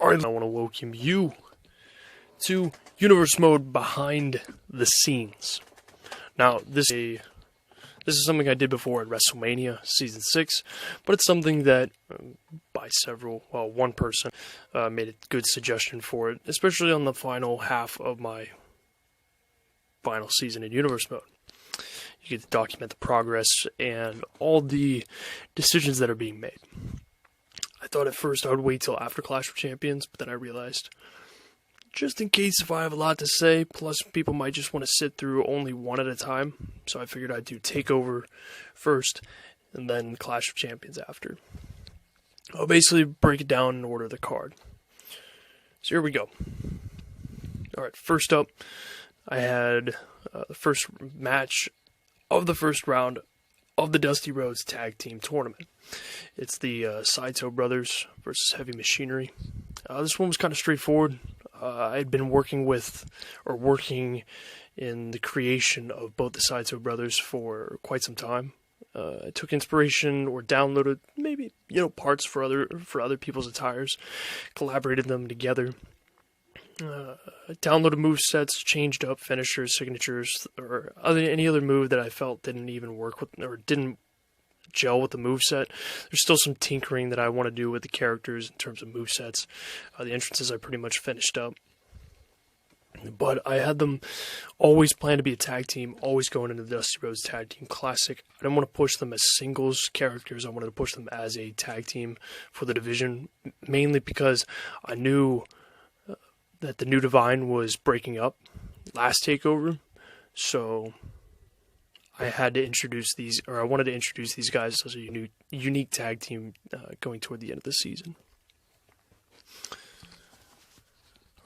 Alright, I want to welcome you to Universe Mode Behind the Scenes. Now, this is something I did before at WrestleMania Season 6, but it's something that, one person made a good suggestion for it, especially on the final half of my final season in Universe Mode. You get to document the progress and all the decisions that are being made. I thought at first I would wait till after Clash of Champions, but then I realized, just in case if I have a lot to say, plus people might just want to sit through only one at a time, so I figured I'd do TakeOver first, and then Clash of Champions after. I'll basically break it down in order of the card. So here we go. Alright, first up, I had the first match of the first round of the Dusty Rhodes Tag Team Tournament. It's the Saito Brothers versus Heavy Machinery. This one was kind of straightforward. I had been working in the creation of both the Saito Brothers for quite some time. I took inspiration or downloaded maybe parts for other people's attires, collaborated them together. I downloaded movesets, changed up finishers, signatures, or any other move that I felt didn't even work with or didn't gel with the moveset. There's still some tinkering that I want to do with the characters in terms of movesets. The entrances I pretty much finished up. But I had them always plan to be a tag team, always going into the Dusty Rhodes Tag Team Classic. I didn't want to push them as singles characters. I wanted to push them as a tag team for the division, mainly because I knew that the New Divine was breaking up last TakeOver, so I wanted to introduce these guys as a unique tag team going toward the end of the season.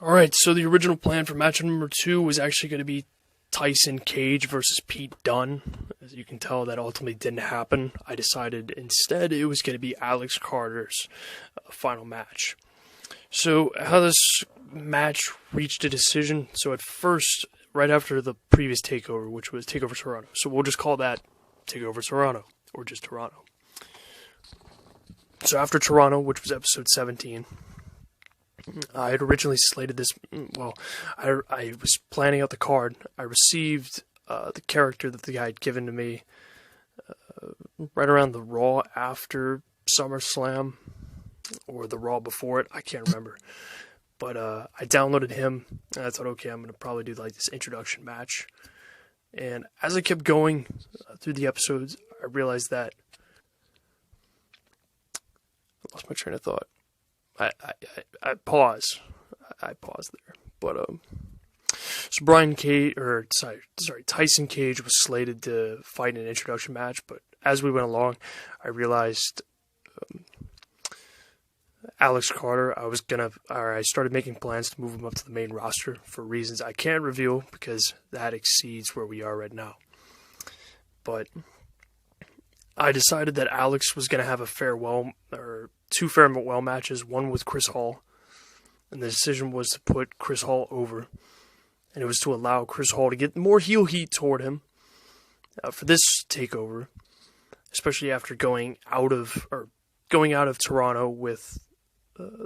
Alright, so the original plan for match number 2 was actually going to be Tyson Cage versus Pete Dunne. As you can tell, that ultimately didn't happen. I decided instead it was going to be Alex Carter's final match. So how this match reached a decision, so at first, right after the previous TakeOver, which was TakeOver Toronto, so we'll just call that TakeOver Toronto, or just Toronto. So after Toronto, which was episode 17, I had originally slated this, I was planning out the card. I received the character that the guy had given to me right around the Raw after SummerSlam, or the Raw before it, I can't remember. But I downloaded him, and I thought, okay, I'm going to probably do like this introduction match. And as I kept going through the episodes, I realized that I lost my train of thought. I paused there. But so Tyson Cage was slated to fight in an introduction match, but as we went along, I realized Alex Carter, I started making plans to move him up to the main roster for reasons I can't reveal because that exceeds where we are right now. But I decided that Alex was going to have two farewell matches, one with Chris Hall, and the decision was to put Chris Hall over, and it was to allow Chris Hall to get more heel heat toward him for this TakeOver, especially after going out of Toronto with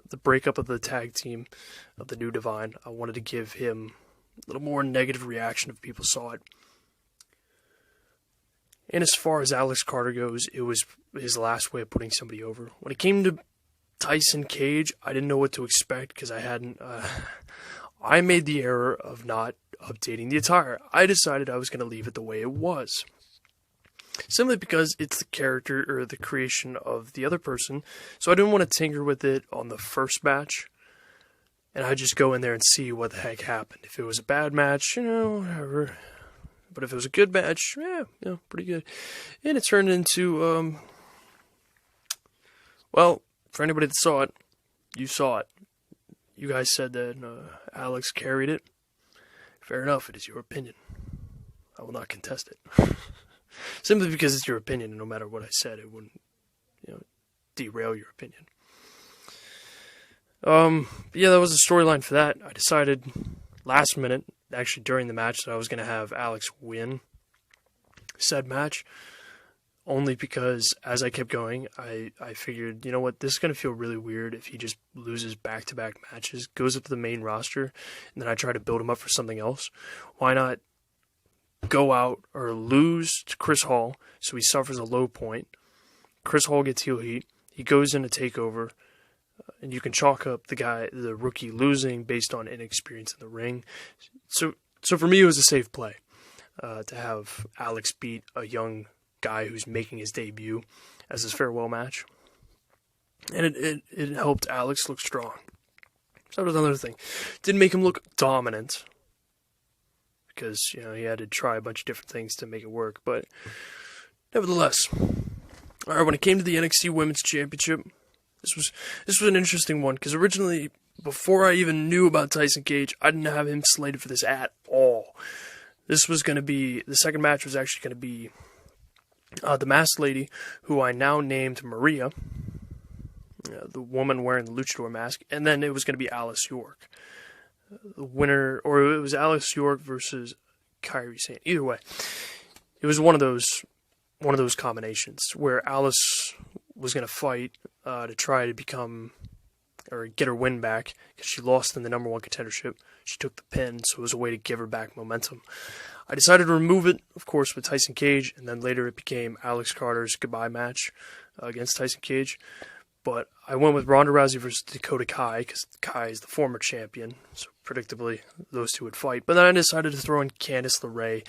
the breakup of the tag team of the New Divine. I wanted to give him a little more negative reaction if people saw it. And as far as Alex Carter goes, it was his last way of putting somebody over. When it came to Tyson Cage, I didn't know what to expect because I made the error of not updating the attire. I decided I was going to leave it the way it was. Simply because it's the character or the creation of the other person, so I didn't want to tinker with it on the first match, and I just go in there and see what the heck happened. If it was a bad match, whatever. But if it was a good match, pretty good. And it turned into, for anybody that saw it, you saw it. You guys said that Alex carried it. Fair enough, it is your opinion. I will not contest it. Simply because it's your opinion, and no matter what I said, it wouldn't, derail your opinion. That was the storyline for that. I decided last minute, actually during the match, that I was going to have Alex win said match. only because as I kept going, I figured, you know what, this is going to feel really weird if he just loses back-to-back matches, goes up to the main roster, and then I try to build him up for something else. Why not go out or lose to Chris Hall so he suffers a low point? Chris Hall gets heel heat. He goes in a takeover, and you can chalk up the rookie losing based on inexperience in the ring. So for me, it was a safe play to have Alex beat a young guy who's making his debut as his farewell match. And it helped Alex look strong. So that was another thing. Didn't make him look dominant, because, you know, he had to try a bunch of different things to make it work. But nevertheless, all right, when it came to the NXT Women's Championship, this was an interesting one, because originally, before I even knew about Tyson Cage, I didn't have him slated for this at all. This was going to be, the second match was actually going to be the masked lady, who I now named Marina, the woman wearing the luchador mask, and then it was going to be Alice York. The winner, or it was Alice York versus Kairi Sane. Either way, it was one of those combinations where Alice was going to fight to try to become or get her win back, because she lost in the number one contendership. She took the pin, so it was a way to give her back momentum. I decided to remove it, of course, with Tyson Cage, and then later it became Alex Carter's goodbye match against Tyson Cage. But I went with Ronda Rousey versus Dakota Kai, because Kai is the former champion, so predictably those two would fight. But then I decided to throw in Candice LeRae,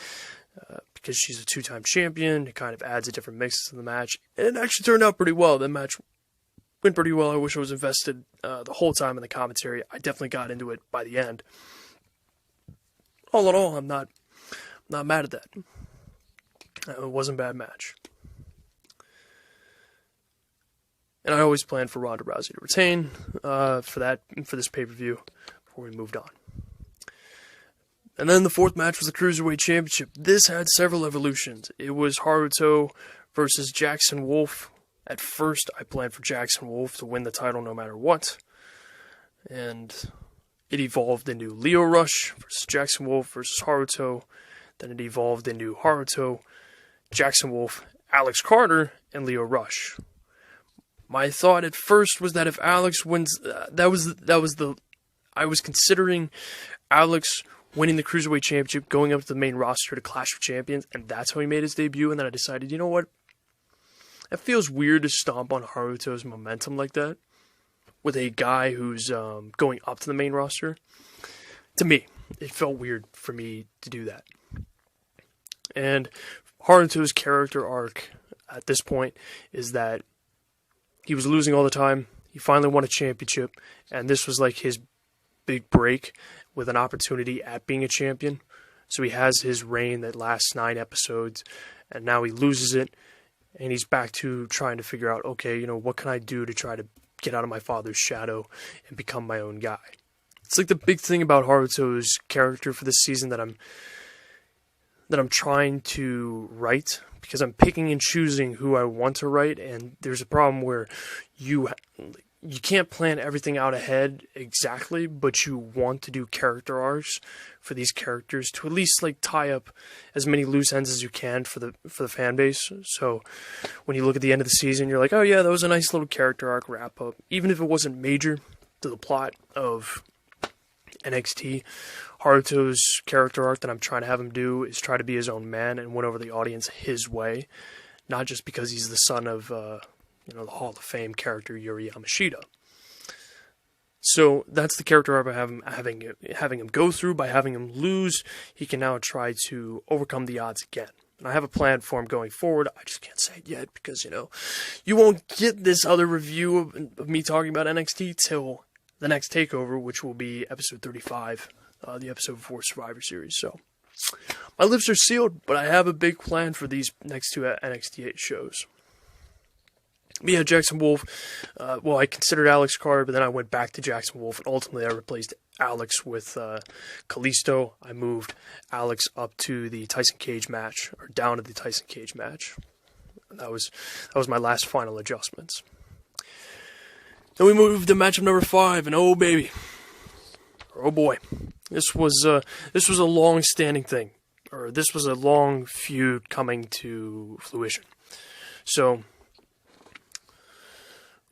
because she's a two-time champion. It kind of adds a different mix to the match. And it actually turned out pretty well. The match went pretty well. I wish I was invested the whole time in the commentary. I definitely got into it by the end. All in all, I'm not mad at that. It wasn't a bad match. And I always planned for Ronda Rousey to retain for this pay-per-view before we moved on. And then the fourth match was the Cruiserweight Championship. This had several evolutions. It was Haruto versus Jackson Wolf. At first, I planned for Jackson Wolf to win the title no matter what. And it evolved into Lio Rush versus Jackson Wolf versus Haruto. Then it evolved into Haruto, Jackson Wolf, Alex Carter, and Lio Rush. My thought at first was that if Alex wins, I was considering Alex winning the Cruiserweight Championship, going up to the main roster to Clash of Champions, and that's how he made his debut. And then I decided, you know what? It feels weird to stomp on Haruto's momentum like that with a guy who's going up to the main roster. To me, it felt weird for me to do that. And Haruto's character arc at this point is that he was losing all the time. He finally won a championship, and this was like his big break with an opportunity at being a champion. So he has his reign that lasts 9 episodes, and now he loses it, and he's back to trying to figure out, okay, you know, what can I do to try to get out of my father's shadow and become my own guy? It's like the big thing about Haruto's character for this season that I'm trying to write, because I'm picking and choosing who I want to write, and there's a problem where you can't plan everything out ahead exactly, but you want to do character arcs for these characters to at least like tie up as many loose ends as you can for the fan base. So when you look at the end of the season, you're like, oh yeah, that was a nice little character arc wrap up, even if it wasn't major to the plot of NXT. Haruto's character arc that I'm trying to have him do is try to be his own man and win over the audience his way, not just because he's the son of the Hall of Fame character Yuri Yamashita. So that's the character arc I'm having him go through. By having him lose, he can now try to overcome the odds again. And I have a plan for him going forward. I just can't say it yet because, you won't get this other review of me talking about NXT till the next takeover, which will be episode 35, the episode before Survivor Series. So my lips are sealed, but I have a big plan for these next 2 NXT 8 shows. But yeah, Jackson Wolf, I considered Alex Carter, but then I went back to Jackson Wolf, and ultimately I replaced Alex with Kalisto. I moved Alex up to the Tyson Cage match, or down to the Tyson Cage match. That was my last final adjustments. Then we moved to matchup number 5, and oh baby, oh boy, this was a long-standing thing, or this was a long feud coming to fruition. So,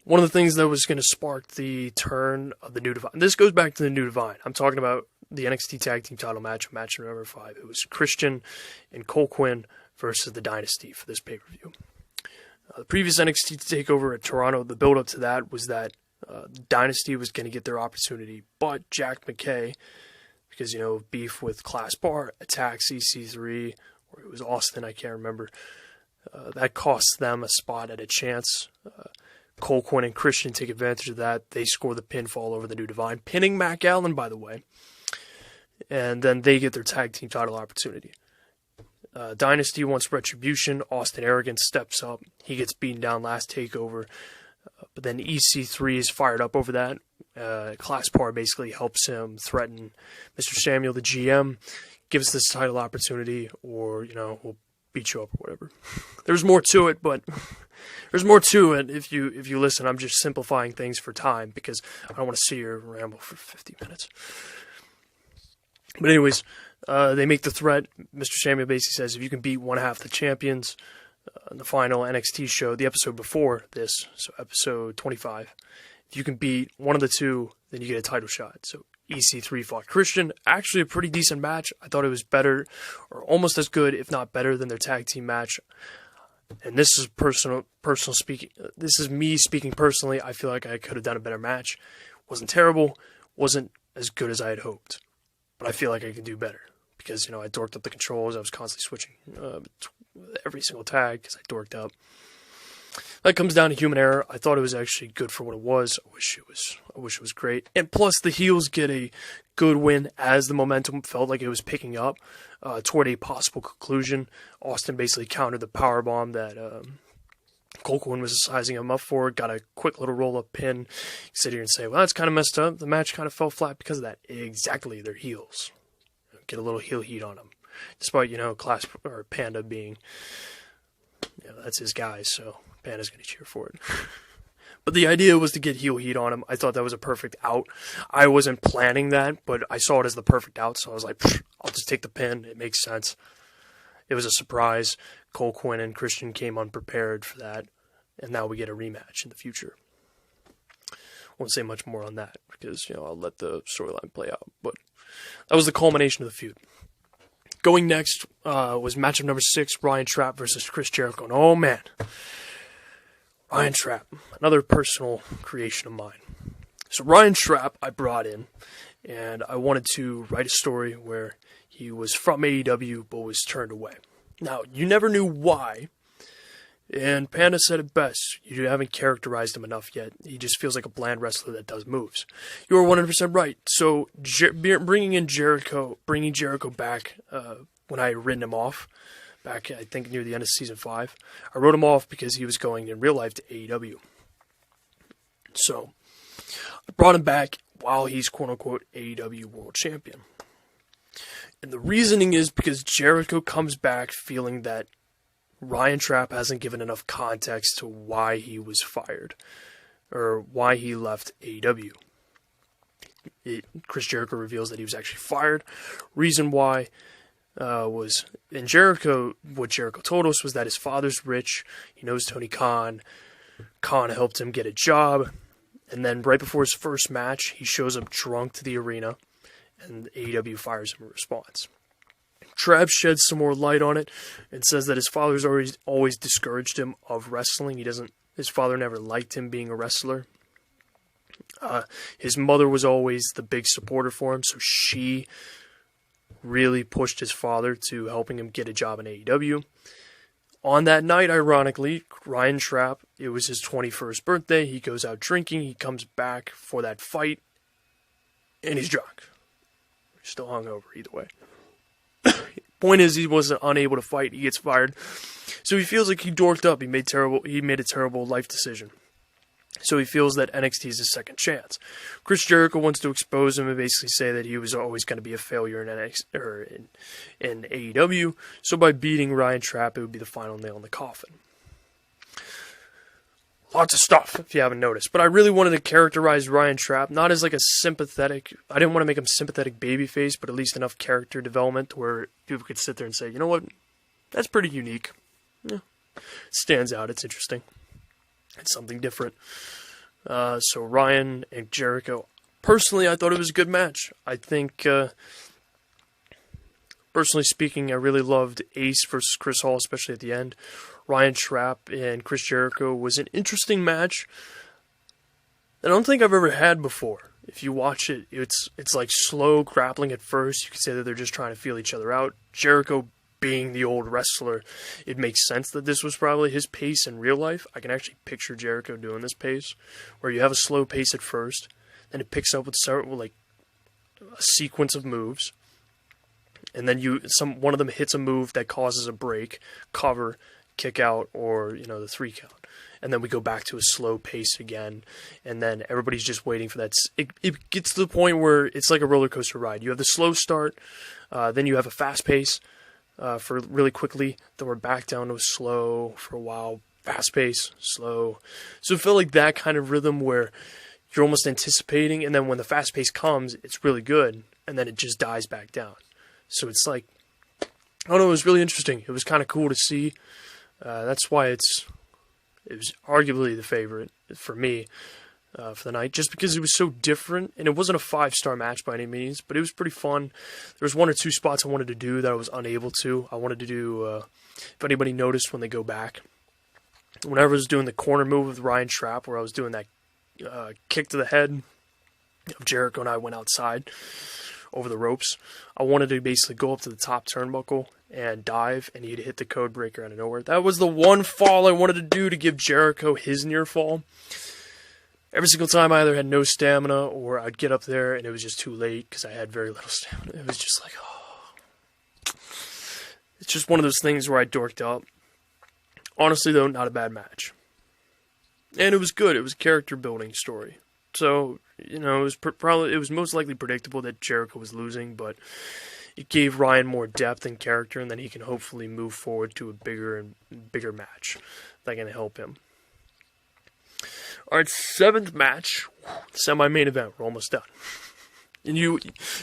one of the things that was going to spark the turn of the New Divine. This goes back to the New Divine. I'm talking about the NXT Tag Team title match number 5. It was Christian and Cole Quinn versus the Dynasty for this pay-per-view. The previous NXT takeover at Toronto, the build-up to that was that the Dynasty was going to get their opportunity, but Jack McKay, because, beef with Class Bar, attacks EC3, or it was Austin, I can't remember. That costs them a spot at a chance. Cole Quinn and Christian take advantage of that. They score the pinfall over the New Divine, pinning McLaughlin, by the way. And then they get their tag team title opportunity. Dynasty wants retribution. Austin Arrogant steps up. He gets beaten down last takeover. But then EC3 is fired up over that. Class Par basically helps him threaten Mr. Samuel, the GM. Give us this title opportunity, or, we'll beat you up or whatever. There's more to it, but there's more to it if you listen. I'm just simplifying things for time because I don't want to see her ramble for 50 minutes. But anyways, they make the threat. Mr. Samuel basically says, if you can beat one half the champions in the final NXT show, the episode before this, so episode 25, if you can beat one of the two, then you get a title shot. So EC3 fought Christian. Actually a pretty decent match. I thought it was better, or almost as good, if not better, than their tag team match. And this is personal speaking. This is me speaking personally. I feel like I could have done a better match. Wasn't terrible. Wasn't as good as I had hoped. But I feel like I can do better. Because, I dorked up the controls. I was constantly switching every single tag because I dorked up. That comes down to human error. I thought it was actually good for what it was. I wish it was great. And plus, the heels get a good win as the momentum felt like it was picking up toward a possible conclusion. Austin basically countered the powerbomb that Cole Quinn was sizing him up for. Got a quick little roll-up pin. Sit here and say, well, that's kind of messed up. The match kind of fell flat because of that. Exactly, they're heels. Get a little heel heat on them. Despite, Class or Panda being, that's his guy, so Panda's going to cheer for it. But the idea was to get heel heat on him. I thought that was a perfect out. I wasn't planning that, but I saw it as the perfect out, so I was like, I'll just take the pin. It makes sense. It was a surprise. Cole Quinn and Christian came unprepared for that, and now we get a rematch in the future. I won't say much more on that, because, I'll let the storyline play out. But that was the culmination of the feud. Going next was matchup number 6, Ryan Trapp versus Chris Jericho. And oh man, Ryan Trapp, another personal creation of mine. So Ryan Trapp I brought in, and I wanted to write a story where he was from AEW but was turned away. Now, you never knew why, and Panda said it best. You haven't characterized him enough yet. He just feels like a bland wrestler that does moves. You are 100% right. So bringing Jericho back when I had written him off, back I think near the end of season 5, I wrote him off because he was going in real life to AEW. So I brought him back while he's quote-unquote AEW World Champion. And the reasoning is because Jericho comes back feeling that Ryan Trapp hasn't given enough context to why he was fired, or why he left AEW. Chris Jericho reveals that he was actually fired. Reason why was, in Jericho, what Jericho told us was that his father's rich, he knows Tony Khan, Khan helped him get a job, and then right before his first match, he shows up drunk to the arena, and AEW fires him in response. Trapp sheds some more light on it and says that his father's always discouraged him of wrestling. His father never liked him being a wrestler. His mother was always the big supporter for him, so she really pushed his father to helping him get a job in AEW. On that night, ironically, Ryan Trapp, it was his 21st birthday. He goes out drinking. He comes back for that fight, and he's drunk. Still hungover, either way. Point is, he wasn't unable to fight. He gets fired. So he feels like he dorked up. He made a terrible life decision. So he feels that NXT is his second chance. Chris Jericho wants to expose him and basically say that he was always going to be a failure in NXT or in AEW. So by beating Ryan Trapp, it would be the final nail in the coffin. Lots of stuff, if you haven't noticed. But I really wanted to characterize Ryan Trapp, not as like a sympathetic, I didn't want to make him sympathetic babyface, but at least enough character development where people could sit there and say, you know what, that's pretty unique. Yeah, stands out. It's interesting. It's something different. So Ryan and Jericho. Personally, I thought it was a good match. I think, personally speaking, I really loved Ace versus Chris Hall, especially at the end. Ryan Trapp and Chris Jericho was an interesting match that I don't think I've ever had before. If you watch it, it's like slow grappling at first. You could say that they're just trying to feel each other out. Jericho being the old wrestler, it makes sense that this was probably his pace in real life. I can actually picture Jericho doing this pace, where you have a slow pace at first, then it picks up with several, like a sequence of moves, and then one of them hits a move that causes a break, cover, kick out, or the 3 count. And then we go back to a slow pace again, and then everybody's just waiting for that. It gets to the point where it's like a roller coaster ride. You have the slow start, then you have a fast pace for really quickly, then we're back down to a slow for a while, fast pace, slow. So it felt like that kind of rhythm where you're almost anticipating, and then when the fast pace comes, it's really good, and then it just dies back down. So it's like, I don't know, it was really interesting. It was kind of cool to see. That's why it was arguably the favorite for me for the night, just because it was so different, and it wasn't a 5-star match by any means, but it was pretty fun. There was 1 or 2 spots I wanted to do that I was unable to. I wanted to do, if anybody noticed when they go back, whenever I was doing the corner move with Ryan Trapp, where I was doing that kick to the head of Jericho and I went outside over the ropes, I wanted to basically go up to the top turnbuckle and dive, and he'd hit the code breaker out of nowhere. That was the one fall I wanted to do to give Jericho his near fall. Every single time I either had no stamina or I'd get up there and it was just too late because I had very little stamina. It was just like, oh. It's just one of those things where I dorked up. Honestly, though, not a bad match. And it was good. It was a character building story. So, it was most likely predictable that Jericho was losing, but it gave Ryan more depth and character, and then he can hopefully move forward to a bigger and bigger match that can help him. All right, 7th match, semi-main event. We're almost done. And you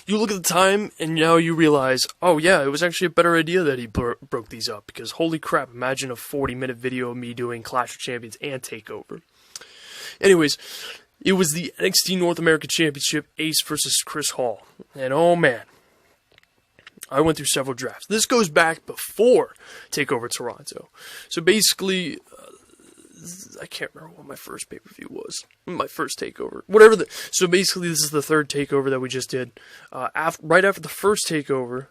look at the time, and now you realize, oh yeah, it was actually a better idea that he broke these up, because holy crap, imagine a 40-minute video of me doing Clash of Champions and TakeOver. Anyways, it was the NXT North American Championship, Ace versus Chris Hall. And oh man, I went through several drafts. This goes back before TakeOver Toronto. So basically, I can't remember what my first pay-per-view was. My first TakeOver. So basically, this is the 3rd TakeOver that we just did. Right after the first TakeOver,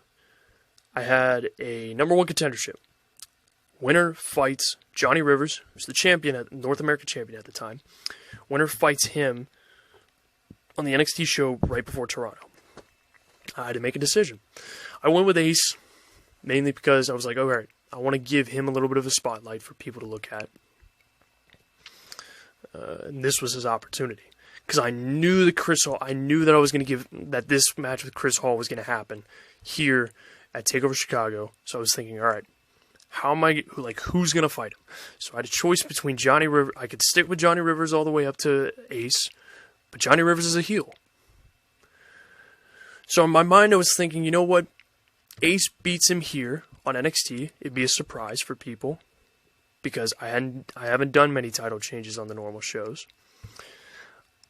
I had a number 1 contendership. Winner fights Johnny Rivers, who's the champion, North American champion at the time. Winner fights him on the NXT show right before Toronto. I had to make a decision. I went with Ace, mainly because I was like, all right, I want to give him a little bit of a spotlight for people to look at. And this was his opportunity. Because I knew that I was going to that this match with Chris Hall was going to happen here at TakeOver Chicago. So I was thinking, all right, who's going to fight him? So I had a choice between Johnny Rivers. I could stick with Johnny Rivers all the way up to Ace, but Johnny Rivers is a heel. So in my mind, I was thinking, you know what? Ace beats him here on NXT. It'd be a surprise for people, because I haven't done many title changes on the normal shows.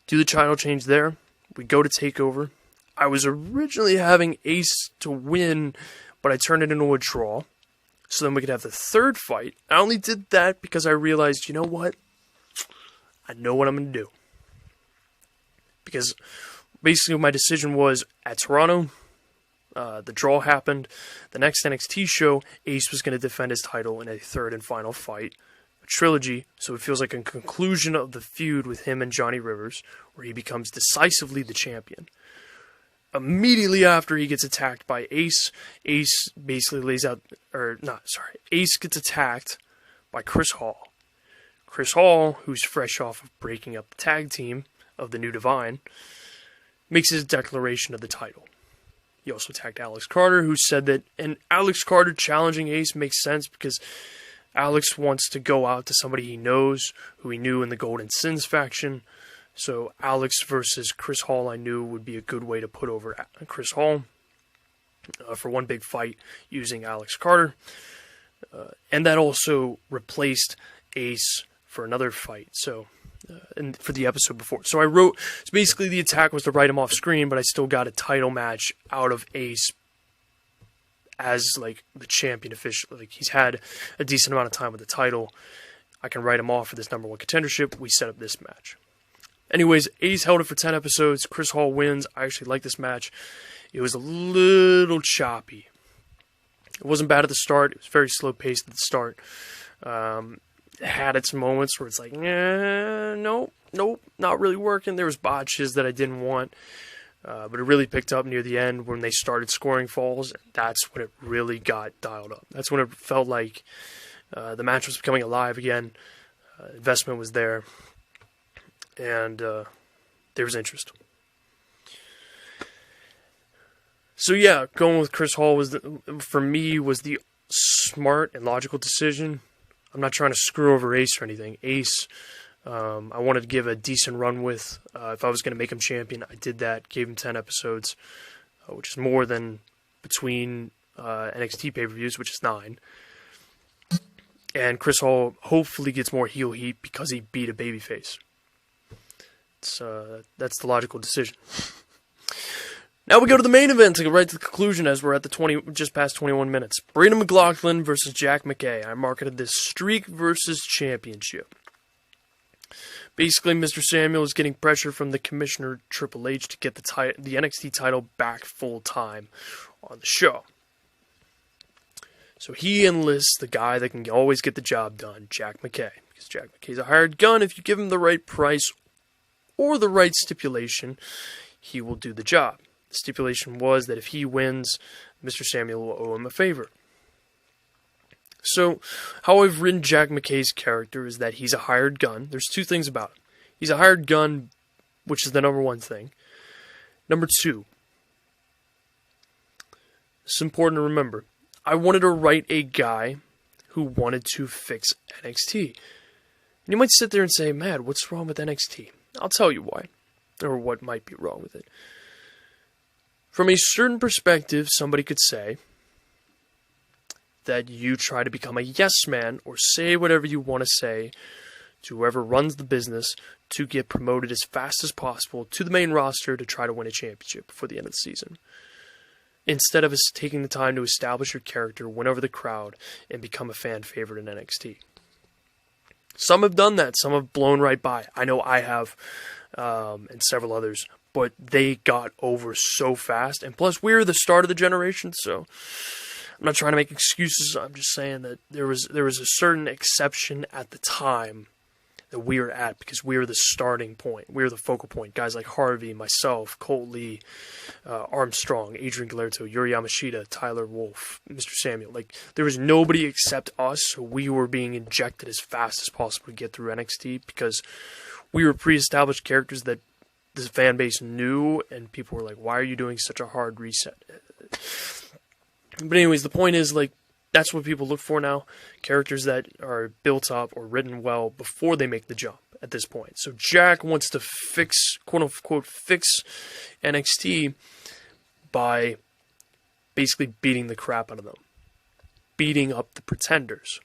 Do the title change there. We go to TakeOver. I was originally having Ace to win, but I turned it into a draw. So then we could have the 3rd fight. I only did that because I realized, you know what? I know what I'm going to do. Because basically my decision was, at Toronto, the draw happened. The next NXT show, Ace was going to defend his title in a 3rd and final fight. A trilogy, so it feels like a conclusion of the feud with him and Johnny Rivers, where he becomes decisively the champion. Immediately after he gets attacked by Ace, Ace basically Ace gets attacked by Chris Hall. Chris Hall, who's fresh off of breaking up the tag team of the New Divine, makes his declaration of the title. He also attacked Alex Carter, who said that, and Alex Carter challenging Ace makes sense because Alex wants to go out to somebody he knows, who he knew in the Golden Sins faction. So Alex versus Chris Hall, I knew, would be a good way to put over Chris Hall for one big fight using Alex Carter. And that also replaced Ace for another fight. So, and for the episode before. So basically the attack was to write him off screen, but I still got a title match out of Ace as like the champion officially. Like, he's had a decent amount of time with the title. I can write him off for this #1 contendership. We set up this match. Anyways, Ace held it for 10 episodes. Chris Hall wins. I actually like this match. It was a little choppy. It wasn't bad at the start. It was very slow paced at the start. It had its moments where it's like, nope, not really working. There was botches that I didn't want. But it really picked up near the end when they started scoring falls. That's when it really got dialed up. That's when it felt like the match was becoming alive again. Investment was there. And there was interest. So yeah, going with Chris Hall for me was the smart and logical decision. I'm not trying to screw over Ace or anything. Ace, I wanted to give a decent run with. If I was going to make him champion, I did that. Gave him 10 episodes, which is more than between NXT pay-per-views, which is 9. And Chris Hall hopefully gets more heel heat because he beat a babyface. That's the logical decision. Now we go to the main event to get right to the conclusion as we're at just past 21 minutes. Marina McLaughlin versus Jack McKay. I marketed this streak versus championship. Basically, Mr. Samuel is getting pressure from the commissioner Triple H to get the NXT title back full time on the show. So he enlists the guy that can always get the job done, Jack McKay. Because Jack McKay's a hired gun. If you give him the right price or the right stipulation, he will do the job. The stipulation was that if he wins, Mr. Samuel will owe him a favor. So, how I've written Jack McKay's character is that he's a hired gun. There's two things about him. He's a hired gun, which is the #1 thing. Number 2, it's important to remember, I wanted to write a guy who wanted to fix NXT. And you might sit there and say, Matt, what's wrong with NXT? I'll tell you why, or what might be wrong with it. From a certain perspective, somebody could say that you try to become a yes man or say whatever you want to say to whoever runs the business to get promoted as fast as possible to the main roster to try to win a championship before the end of the season. Instead of us taking the time to establish your character, win over the crowd, and become a fan favorite in NXT. Some have done that. Some have blown right by. I know I have, and several others. But they got over so fast. And plus, we're the start of the generation, so I'm not trying to make excuses. I'm just saying that there was a certain exception at the time that we were at because we were the starting point. We were the focal point. Guys like Harvey, myself, Colt Lee, Armstrong, Adrian Galerto, Yuri Yamashita, Tyler Wolf, Mr. Samuel. Like, there was nobody except us, so we were being injected as fast as possible to get through NXT because we were pre-established characters that the fan base knew, and people were like, why are you doing such a hard reset? But anyways, the point is, like, that's what people look for now. Characters that are built up or written well before they make the jump at this point. So Jack wants to fix, quote-unquote, fix NXT by basically beating the crap out of them. Beating up the pretenders.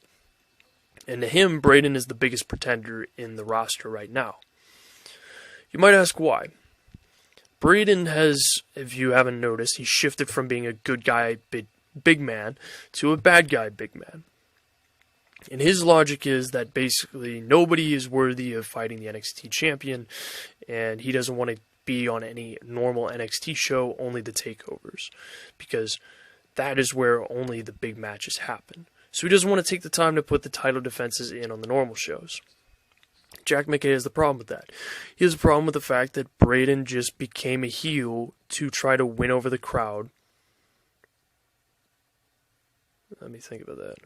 And to him, Braden is the biggest pretender in the roster right now. You might ask why. Braden has, if you haven't noticed, he shifted from being a good guy, big man, to a bad guy, big man. And his logic is that basically nobody is worthy of fighting the NXT champion, and he doesn't want to be on any normal NXT show, only the takeovers, because that is where only the big matches happen. So he doesn't want to take the time to put the title defenses in on the normal shows. Jack McKay has the problem with that. He has a problem with the fact that Braden just became a heel to try to win over the crowd. Let me think about that.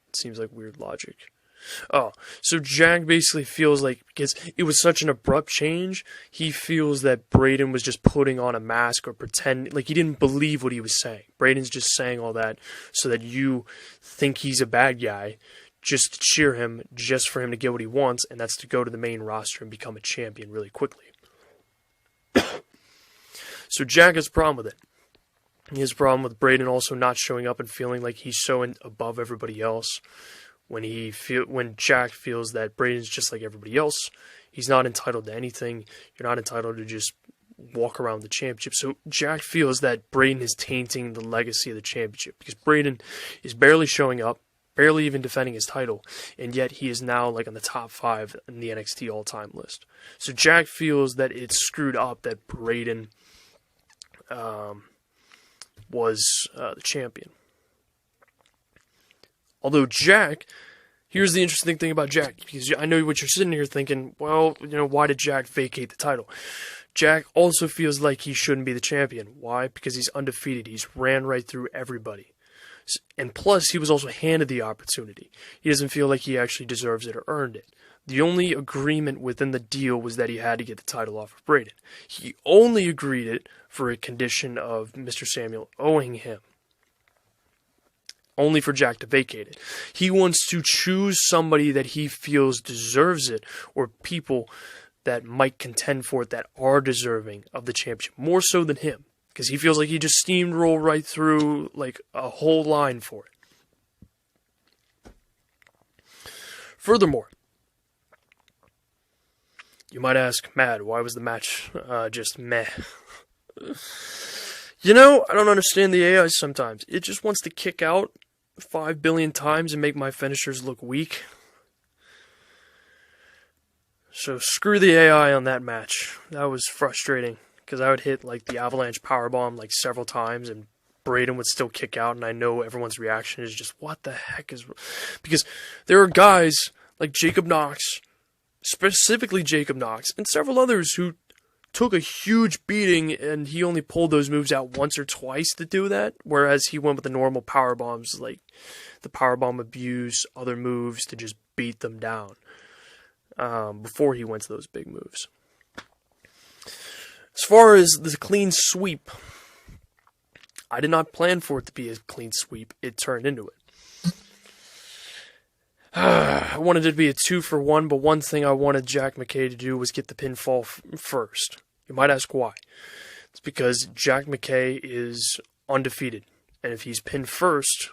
It seems like weird logic. Oh, so Jack basically feels like, because it was such an abrupt change, he feels that Braden was just putting on a mask or pretending, like he didn't believe what he was saying. Braden's just saying all that so that you think he's a bad guy, just to cheer him, just for him to get what he wants, and that's to go to the main roster and become a champion really quickly. So Jack has a problem with it. He has a problem with Braden also not showing up and feeling like he's so above everybody else. When Jack feels that Braden's just like everybody else, he's not entitled to anything. You're not entitled to just walk around the championship. So Jack feels that Braden is tainting the legacy of the championship because Braden is barely showing up, barely even defending his title, and yet he is now like on the top 5 in the NXT all-time list. So Jack feels that it's screwed up that Braden was the champion. Although Jack, here's the interesting thing about Jack, because I know what you're sitting here thinking, well, why did Jack vacate the title? Jack also feels like he shouldn't be the champion. Why? Because he's undefeated. He's ran right through everybody. And plus, he was also handed the opportunity. He doesn't feel like he actually deserves it or earned it. The only agreement within the deal was that he had to get the title off of Braden. He only agreed it for a condition of Mr. Samuel owing him. Only for Jack to vacate it. He wants to choose somebody that he feels deserves it, or people that might contend for it that are deserving of the championship, more so than him. Because he feels like he just steamrolled right through like a whole line for it. Furthermore, you might ask, Matt, why was the match just meh? I don't understand the AI sometimes. It just wants to kick out 5 billion times and make my finishers look weak. So screw the AI on that match. That was frustrating. Because I would hit like the avalanche powerbomb like several times and Braden would still kick out, and I know everyone's reaction is just, what the heck is... Because there are guys like Jacob Knox, specifically Jacob Knox, and several others who took a huge beating and he only pulled those moves out once or twice to do that, whereas he went with the normal powerbombs, like the powerbomb abuse, other moves to just beat them down before he went to those big moves. As far as the clean sweep, I did not plan for it to be a clean sweep. It turned into it. I wanted it to be a 2-for-1, but one thing I wanted Jack McKay to do was get the pinfall first. You might ask why. It's because Jack McKay is undefeated, and if he's pinned first,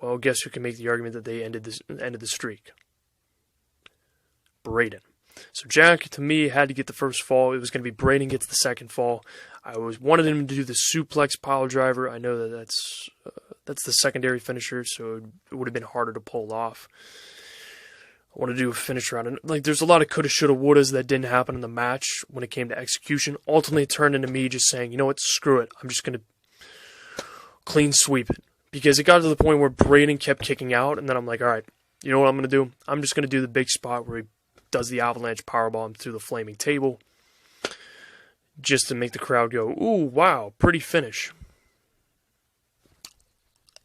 well, guess who can make the argument that they ended the streak? Braden. So Jack, to me, had to get the first fall. It was going to be Braden gets the second fall. I wanted him to do the suplex pile driver. I know that's the secondary finisher, so it would have been harder to pull off. I want to do a finisher on it. There's a lot of coulda, shoulda, wouldas that didn't happen in the match when it came to execution. Ultimately, it turned into me just saying, you know what, screw it. I'm just going to clean sweep it. Because it got to the point where Braden kept kicking out, and then I'm like, all right, you know what I'm going to do? I'm just going to do the big spot where he does the avalanche powerbomb through the flaming table just to make the crowd go, ooh, wow, pretty finish.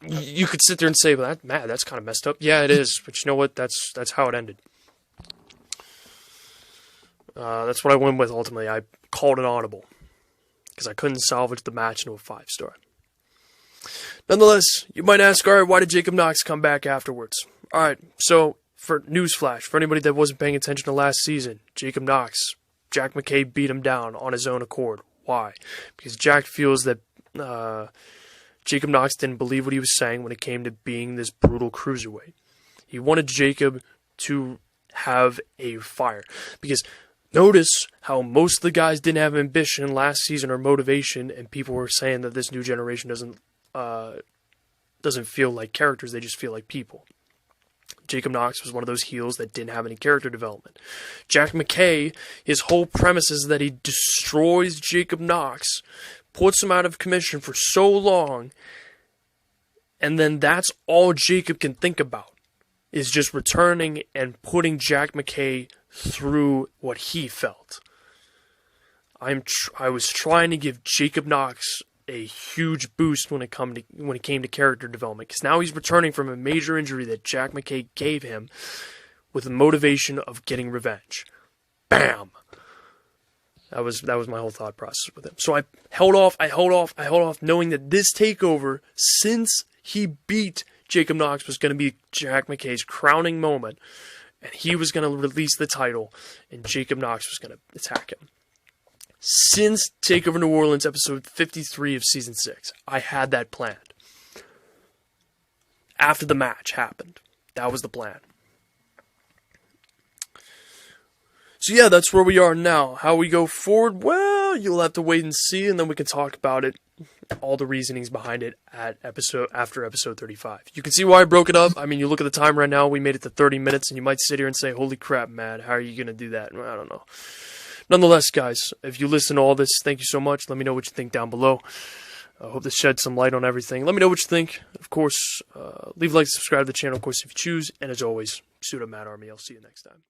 You could sit there and say, well, that's kind of messed up. Yeah, it is, but you know what? That's how it ended. That's what I went with ultimately. I called it audible because I couldn't salvage the match into a 5-star. Nonetheless, you might ask, all right, why did Jacob Knox come back afterwards? All right, so for newsflash, for anybody that wasn't paying attention to last season, Jacob Knox, Jack McKay beat him down on his own accord. Why? Because Jack feels that Jacob Knox didn't believe what he was saying when it came to being this brutal cruiserweight. He wanted Jacob to have a fire. Because notice how most of the guys didn't have ambition last season or motivation, and people were saying that this new generation doesn't feel like characters, they just feel like people. Jacob Knox was one of those heels that didn't have any character development. Jack McKay, his whole premise is that he destroys Jacob Knox, puts him out of commission for so long, and then that's all Jacob can think about, is just returning and putting Jack McKay through what he felt. I was trying to give Jacob Knox a huge boost when it came to character development, because now he's returning from a major injury that Jack McKay gave him with the motivation of getting revenge. Bam! That was my whole thought process with him. So I held off, knowing that this takeover, since he beat Jacob Knox, was going to be Jack McKay's crowning moment, and he was going to release the title, and Jacob Knox was going to attack him. since TakeOver New Orleans episode 53 of season 6. I had that planned. After the match happened. That was the plan. So yeah, that's where we are now. How we go forward, well, you'll have to wait and see, and then we can talk about it, all the reasonings behind it after episode 35. You can see why I broke it up. I mean, you look at the time right now, we made it to 30 minutes, and you might sit here and say, holy crap, Matt, how are you going to do that? Well, I don't know. Nonetheless, guys, if you listen to all this, thank you so much. Let me know what you think down below. I hope this sheds some light on everything. Let me know what you think. Of course, leave a like, subscribe to the channel, of course, if you choose. And as always, suit up, Matt Army. I'll see you next time.